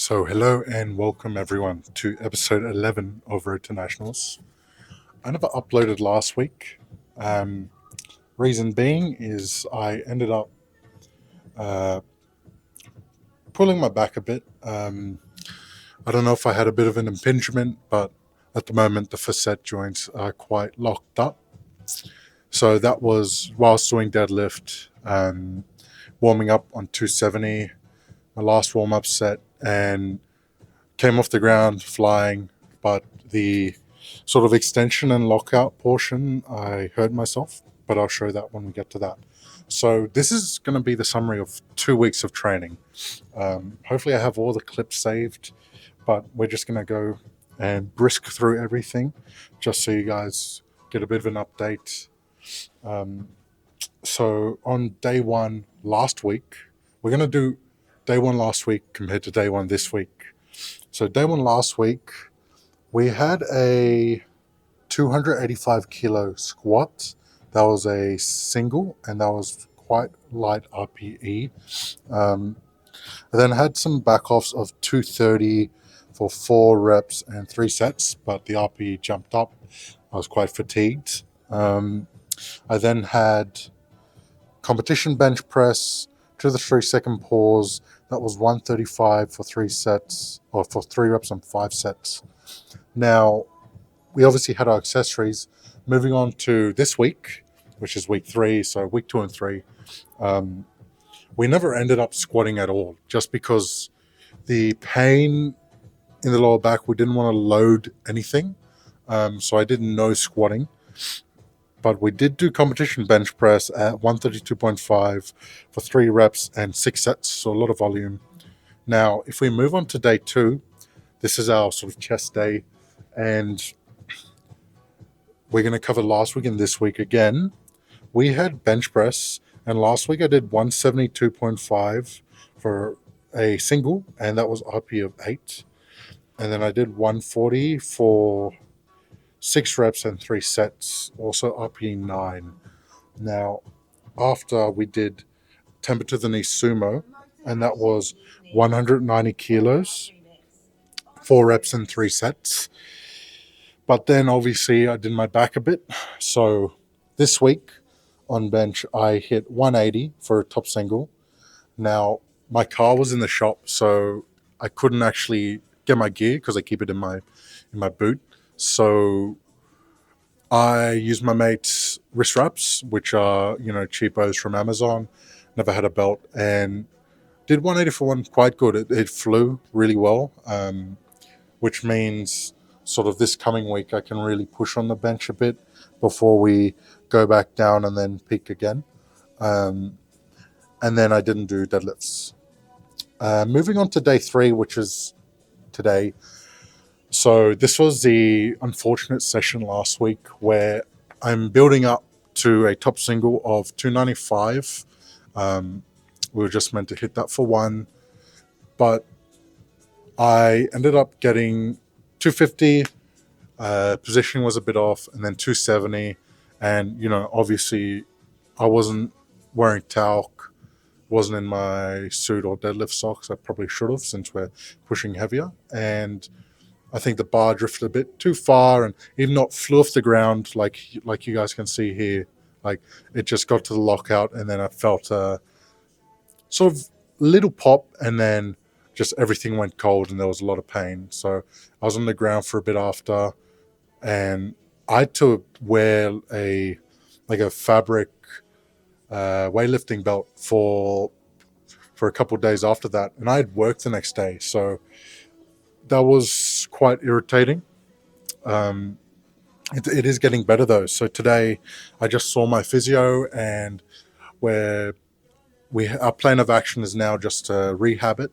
So, hello and welcome everyone to episode 11 of Road to Nationals. I never uploaded last week. Um, Reason being is I ended up uh, pulling my back a bit. I don't know if I had a bit of an impingement, but at the moment the facet joints are quite locked up. So that was whilst doing deadlift, warming up on 270, my last warm up set, and came off the ground flying, but the sort of extension and lockout portion, I hurt myself, but I'll show that when we get to that. So this is going to be the summary of 2 weeks of training. Hopefully I have all the clips saved, but we're just going to go and brisk through everything just so you guys get a bit of an update. So on day one last week, we're going to do day one last week compared to day one this week. So day one last week, we had a 285 kilo squat. That was a single, and that was quite light RPE. I then had some back offs of 230 for 4 reps and 3 sets, but the RPE jumped up. I was quite fatigued. I then had competition bench press to the 3-second pause. That was 135 for 3 sets, or for 3 reps and 5 sets. Now, we obviously had our accessories. Moving on to this week, which is week 3, so week 2 and 3, we never ended up squatting at all, just because the pain in the lower back, we didn't want to load anything. So I did no squatting. But we did do competition bench press at 132.5 for 3 reps and 6 sets, so a lot of volume. Now, if we move on to day 2, this is our sort of chest day, and we're going to cover last week and this week again. We had bench press, and last week I did 172.5 for a single, and that was RP of 8. And then I did 140 for 6 reps and 3 sets, also RP 9. Now, after we did temper to the knee sumo, and that was 190 kilos, 4 reps and 3 sets. But then obviously I did my back a bit. So this week on bench, I hit 180 for a top single. Now, my car was in the shop, so I couldn't actually get my gear because I keep it in my boot. So I used my mate's wrist wraps, which are, cheapos from Amazon. Never had a belt, and did 180 for one quite good. It flew really well, which means sort of this coming week I can really push on the bench a bit before we go back down and then peak again. And then I didn't do deadlifts. Moving on to day 3, which is today. So this was the unfortunate session last week where I'm building up to a top single of 295. We were just meant to hit that for 1, but I ended up getting 250. Positioning was a bit off, and then 270. And, obviously I wasn't wearing talc, wasn't in my suit or deadlift socks. I probably should have, since we're pushing heavier. And I think the bar drifted a bit too far, and even not flew off the ground like you guys can see here. Like, it just got to the lockout, and then I felt a sort of little pop, and then just everything went cold, and there was a lot of pain. So I was on the ground for a bit after, and I had to wear a fabric weightlifting belt for a couple of days after that, and I had work the next day, so that was quite irritating. It is getting better though. So today I just saw my physio, and our plan of action is now just to rehab it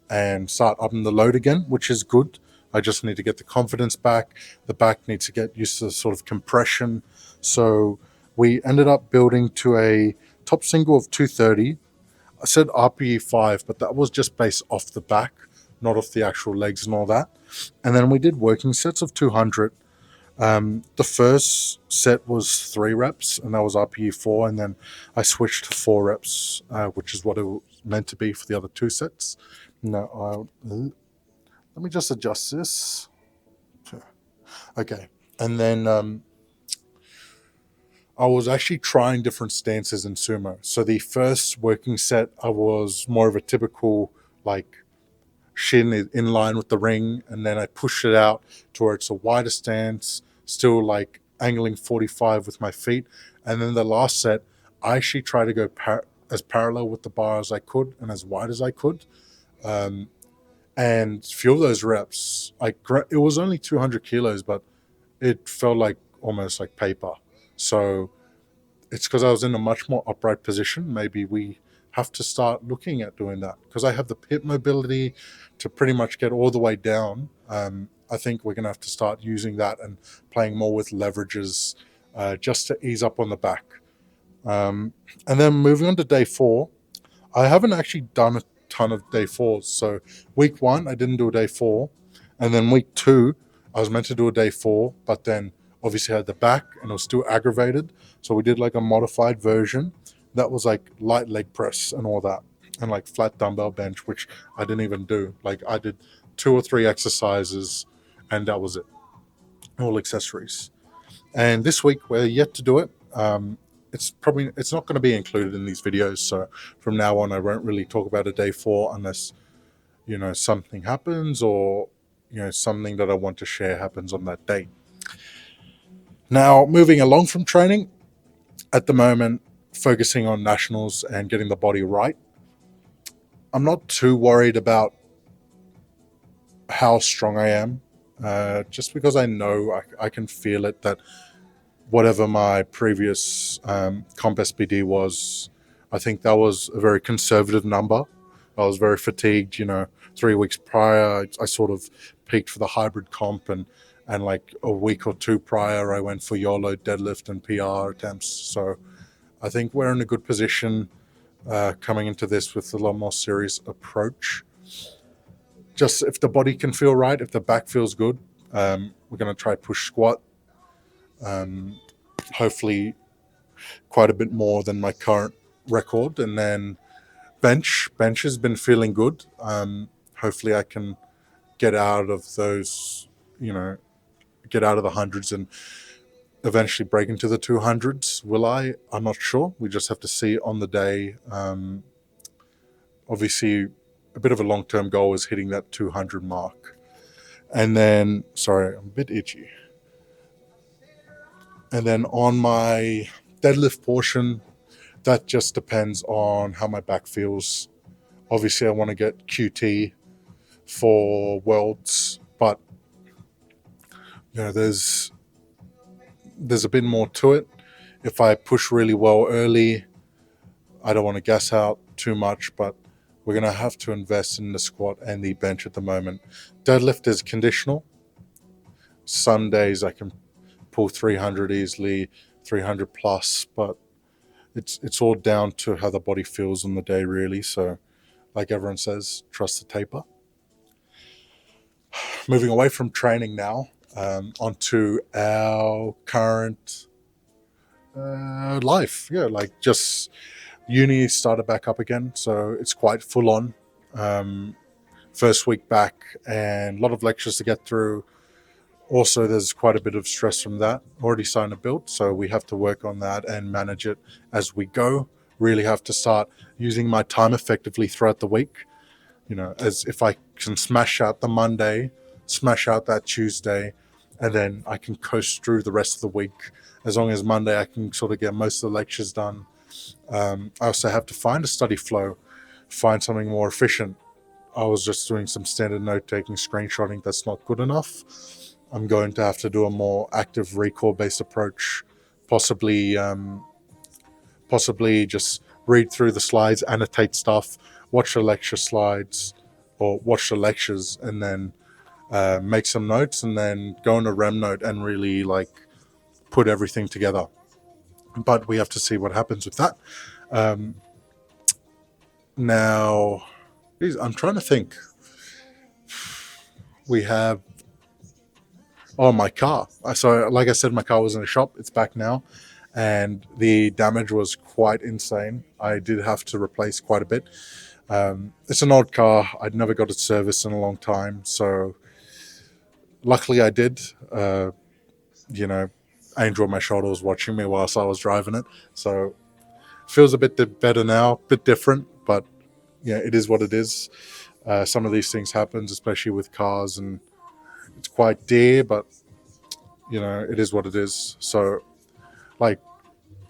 and start upping the load again, which is good. I just need to get the confidence back. The back needs to get used to the sort of compression. So we ended up building to a top single of 230. I said RPE 5, but that was just based off the back, not off the actual legs and all that. And then we did working sets of 200. The first set was 3 reps, and that was RPE 4, and then I switched to 4 reps, which is what it was meant to be for the other 2 sets. No, Let me just adjust this. Okay. And then I was actually trying different stances in sumo. So the first working set, I was more of a typical, like, shin is in line with the ring, and then I pushed it out to where it's a wider stance, still like angling 45 with my feet. And then the last set, I actually tried to go as parallel with the bar as I could and as wide as I could. Um, and few of those reps, it was only 200 kilos, but it felt like almost like paper. So it's because I was in a much more upright position. Maybe we have to start looking at doing that because I have the hip mobility to pretty much get all the way down. I think we're going to have to start using that and playing more with leverages just to ease up on the back. And then moving on to day 4, I haven't actually done a ton of day 4s. So week 1, I didn't do a day 4. And then week 2, I was meant to do a day 4, but then obviously I had the back and it was still aggravated. So we did like a modified version that was like light leg press and all that, and like flat dumbbell bench, which I didn't even do. Like I did 2 or 3 exercises and that was it. All accessories. And this week we're yet to do it. It's not going to be included in these videos. So from now on, I won't really talk about a day 4 unless something happens or something that I want to share happens on that day. Now, moving along from training, at the moment, focusing on nationals and getting the body right. I'm not too worried about how strong I am, just because I know I can feel it that whatever my previous comp SBD was, I think that was a very conservative number. I was very fatigued, 3 weeks prior, I sort of peaked for the hybrid comp, and like a week or 2 prior, I went for YOLO deadlift and PR attempts. So I think we're in a good position coming into this with a lot more serious approach. Just if the body can feel right, if the back feels good, we're going to try push squat. Hopefully quite a bit more than my current record. And then bench has been feeling good. Hopefully I can get out of those, get out of the hundreds and eventually break into the 200s. Will I? I'm not sure. We just have to see on the day. Obviously, a bit of a long-term goal is hitting that 200 mark. And then, sorry, I'm a bit itchy. And then on my deadlift portion, that just depends on how my back feels. Obviously, I want to get QT for Worlds, but there's a bit more to it. If I push really well early, I don't want to gas out too much, but we're going to have to invest in the squat and the bench at the moment. Deadlift is conditional. Some days I can pull 300 easily, 300 plus, but it's all down to how the body feels on the day, really. So like everyone says, trust the taper. Moving away from training now, onto our current life. Yeah, like just uni started back up again, so it's quite full on. First week back and a lot of lectures to get through. Also, there's quite a bit of stress from that. Already starting to build, so we have to work on that and manage it as we go. Really have to start using my time effectively throughout the week. As if I can smash out the Monday, smash out that Tuesday, and then I can coast through the rest of the week. As long as Monday I can sort of get most of the lectures done. I also have to find a study flow, find something more efficient. I was just doing some standard note-taking, screenshotting. That's not good enough. I'm going to have to do a more active recall-based approach, possibly just read through the slides, annotate stuff, watch the lecture slides, or watch the lectures, and then make some notes, and then go on a REM note and really put everything together. But we have to see what happens with that. Now, I'm trying to think. We have my car. So, like I said, my car was in a shop. It's back now, and the damage was quite insane. I did have to replace quite a bit. It's an old car. I'd never got it serviced in a long time, so luckily I did. You know, Angel on my shoulder was watching me whilst I was driving it, so feels a bit better now, a bit different, but yeah, it is what it is. Some of these things happen, especially with cars, and it's quite dear, but it is what it is. So, like,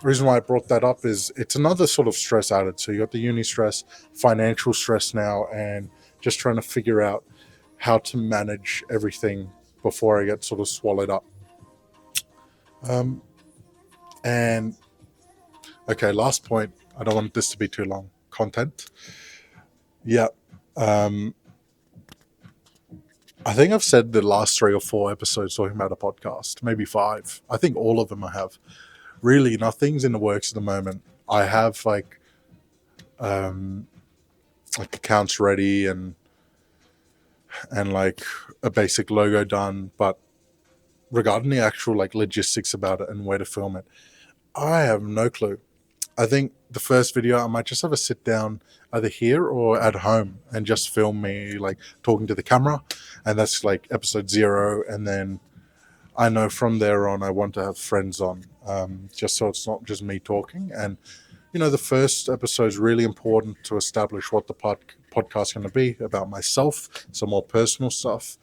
the reason why I brought that up is it's another sort of stress added. So you got the uni stress, financial stress now, and just trying to figure out how to manage everything before I get sort of swallowed up. And okay, last point. I don't want this to be too long. Content. Yeah. I think I've said the last 3 or 4 episodes talking about a podcast, maybe 5. I think all of them I have. Really, nothing's in the works at the moment. I have like accounts ready and like a basic logo done, but regarding the actual like logistics about it and where to film it, I have no clue. I think the first video I might just have a sit down either here or at home and just film me like talking to the camera, and that's like episode 0. And then I know from there on I want to have friends on, just so it's not just me talking. And the first episode is really important to establish what the podcast is going to be about myself, some more personal stuff,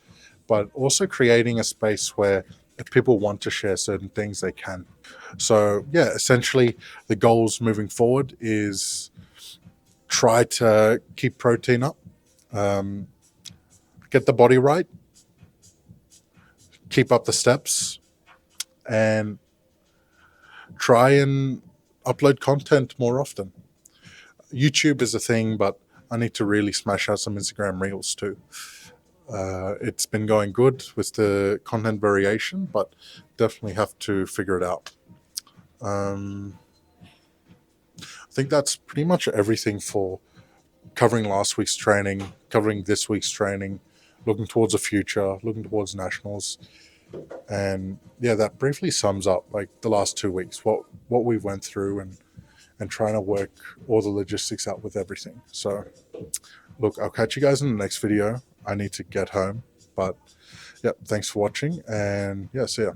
but also creating a space where if people want to share certain things, they can. So yeah, essentially the goals moving forward is try to keep protein up, get the body right, keep up the steps, and try and upload content more often. YouTube is a thing, but I need to really smash out some Instagram Reels too. It's been going good with the content variation, but definitely have to figure it out. I think that's pretty much everything for covering last week's training, covering this week's training, looking towards the future, looking towards nationals. And yeah, that briefly sums up like the last 2 weeks, what we went through, and trying to work all the logistics out with everything. So look, I'll catch you guys in the next video. I need to get home, but yeah, thanks for watching, and yeah, see ya.